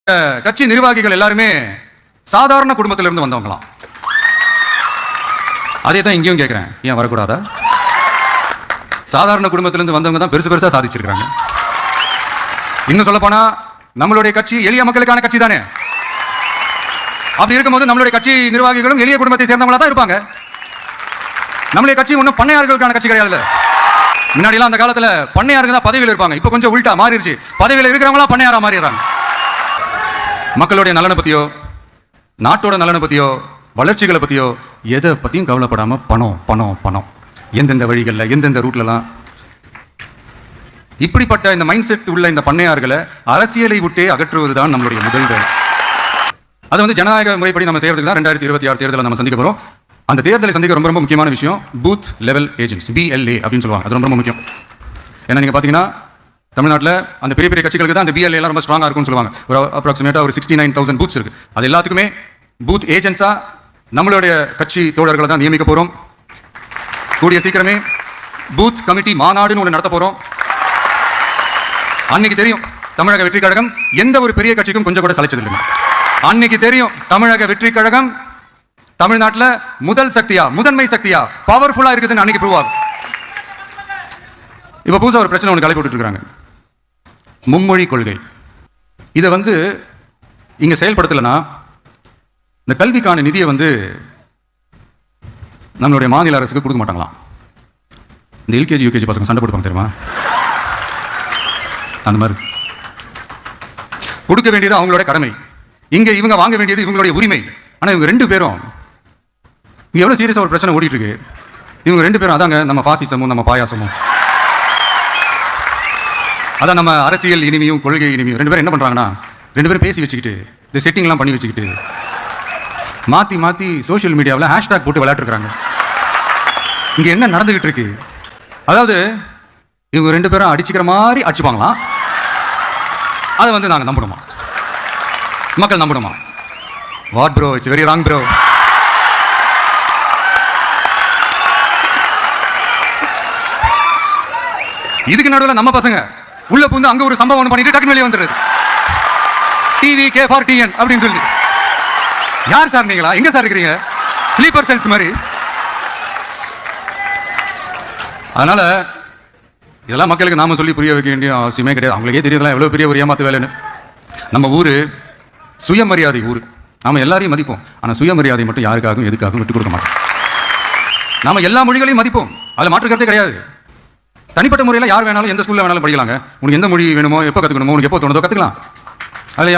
கட்சி நிர்வாகிகள் எல்லாருமே சாதாரண குடும்பத்திலிருந்து வந்தவங்களாம். அதே தான் இங்கேயும் கேட்கிறேன், ஏன் வரக்கூடாதா? சாதாரண குடும்பத்திலிருந்து வந்தவங்க தான் பெருசு பெருசா சாதிச்சிருக்காங்க. இன்னும் சொல்ல போனா நம்மளுடைய கட்சி எளிய மக்களுக்கான கட்சி தானே. அப்படி இருக்கும்போது நம்மளுடைய கட்சி நிர்வாகிகளும் எளிய குடும்பத்தை சேர்ந்தவங்களா தான் இருப்பாங்க. நம்மளுடைய கட்சி ஒன்றும் பண்ணையார்களுக்கான கட்சி கிடையாது. முன்னாடிலாம் அந்த காலத்துல பண்ணையாருங்க தான் பதவியில் இருப்பாங்க. இப்போ கொஞ்சம் உள்டா மாறிடுச்சு, பதவியில் இருக்கிறவங்களா பண்ணையாரா மாறிடுறாங்க. மக்களுடைய நலனை பத்தியோ நாட்டோட நலனை பத்தியோ வளர்ச்சிகளை பத்தியோ எதை பத்தியும் கவலைப்படாம பணம் பணம் பணம், எந்தெந்த வழிகளில் எந்தெந்த ரூட்லலாம். இப்படிப்பட்ட இந்த மைண்ட் செட் உள்ள இந்த பண்ணையார்களை அரசியலை விட்டே அகற்றுவதுதான் நம்மளுடைய முதல் வேலை. அது வந்து ஜனநாயக முறைப்படி நம்ம செய்யறதுக்கு தான் 2026 தேர்தலை நம்ம சந்திக்க போறோம். அந்த தேர்தலை சந்திக்க ரொம்ப ரொம்ப முக்கியமான விஷயம் பூத் லெவல் ஏஜென்ட்ஸ், BLA அப்படின்னு சொல்லுவாங்க. அது ரொம்ப ரொம்ப முக்கியம். ஏன்னா நீங்க பாத்தீங்கன்னா தமிழ்நாட்டில் அந்த பெரிய பெரிய கட்சிகளுக்கு தான் அந்த BLA எல்லாம் ரொம்ப ஸ்ட்ராங்கா இருக்கும்னு சொல்லுவாங்க. ஒரு அப்ராக்சிமேட்டா ஒரு 69,000 பூத்ஸ் இருக்கு. அது எல்லாத்துக்குமே பூத் ஏஜென்ட்ஸா நம்மளுடைய கட்சி தோழர்களை தான் நியமிக்க போறோம். கூடிய சீக்கிரமே பூத் கமிட்டி மாநாடுன்னு ஒன்று நடத்த போறோம். அன்னைக்கு தெரியும் தமிழக வெற்றி கழகம் எந்த ஒரு பெரிய கட்சிக்கும் கொஞ்சம் கூட சளைச்சது இல்லைங்க. அன்னைக்கு தெரியும் தமிழக வெற்றி கழகம் தமிழ்நாட்டில் முதல் சக்தியா, முதன்மை சக்தியா, பவர்ஃபுல்லா இருக்குதுன்னு அன்னைக்கு ப்ரூவ் ஆகும். இப்ப புதுசா ஒரு பிரச்சனை ஒன்று கிளப்பி விட்டுட்டு இருக்காங்க, மும்மொழி கொள்கை. இதை வந்து இங்க செயல்படுத்தலைன்னா இந்த கல்விக்கான நிதியை வந்து நம்மளுடைய மாநில அரசுக்கு கொடுக்க மாட்டாங்களாம். இந்த LKG UKG பசங்க சண்டை போடுவாங்க தெரியுமா? அந்த மாதிரி கொடுக்க வேண்டியது அவங்களோட கடமை, இங்க இவங்க வாங்க வேண்டியது இவங்களுடைய உரிமை. ஆனா இவங்க ரெண்டு பேரும் இங்க எவ்வளவு சீரியஸா ஒரு பிரச்சனை ஓடிட்டு இருக்கு. இவங்க ரெண்டு பேரும் அதாங்க நம்ம பாசிசமும் நம்ம பாயாசமும், அதான் நம்ம அரசியல் இனிமையும் கொள்கை இனிமையும். ரெண்டு பேரும் என்ன பண்றாங்கன்னா, ரெண்டு பேரும் பேசி வச்சுக்கிட்டு இந்த செட்டிங்லாம் பண்ணி வச்சுக்கிட்டு மாத்தி மாத்தி சோசியல் மீடியாவில் ஹேஷ்டாக் போட்டு விளையாட்டுருக்காங்க. இங்க என்ன நடந்துகிட்டு இருக்கு? அதாவது இவங்க ரெண்டு பேரும் அடிச்சுக்கிற மாதிரி அடிச்சுப்பாங்களாம். அதை வந்து நாங்கள் நம்பணுமா? மக்கள் நம்பணுமா? What bro, it's very wrong bro. இதுக்கு நடுவில் நம்ம பசங்க உள்ள புந்து அங்க ஒரு சம்பவம் ஒன்று பண்ணிட்டு டக்குனு வெளியே வந்துடுறது. TVK for TN அப்படின்னு சொல்லி. யார் சார் நீங்களா? எங்க சார் இருக்கிறீங்க? ஸ்லீப்பர் செல்ஸ் மாதிரி. அதனால இதெல்லாம் மக்களுக்கு நாம சொல்லி புரிய வைக்க வேண்டிய அவசியமே கிடையாது. அவங்களுக்கே தெரியல எவ்வளவு பெரிய ஒரு ஏமாத்து வேலைன்னு. நம்ம ஊரு சுயமரியாதை ஊர். நாம எல்லாரையும் மதிப்போம், ஆனா சுயமரியாதை மட்டும் யாருக்காகவும் எதுக்காகவும் விட்டு கொடுக்க மாட்டோம். நாம எல்லா மொழிகளையும் மதிப்போம், அதுல மாற்றுக்கிறதே கிடையாது. தனிப்பட்ட முறையில் யார் வேணாலும் எந்த ஸ்கூல்ல வேணாலும் படிக்கலாங்க. உனக்கு எந்த மொழி வேணுமோ, எப்போ கற்றுக்கணுமோ, உனக்கு எப்போ தோணுதோ கற்றுக்கலாம். அதில்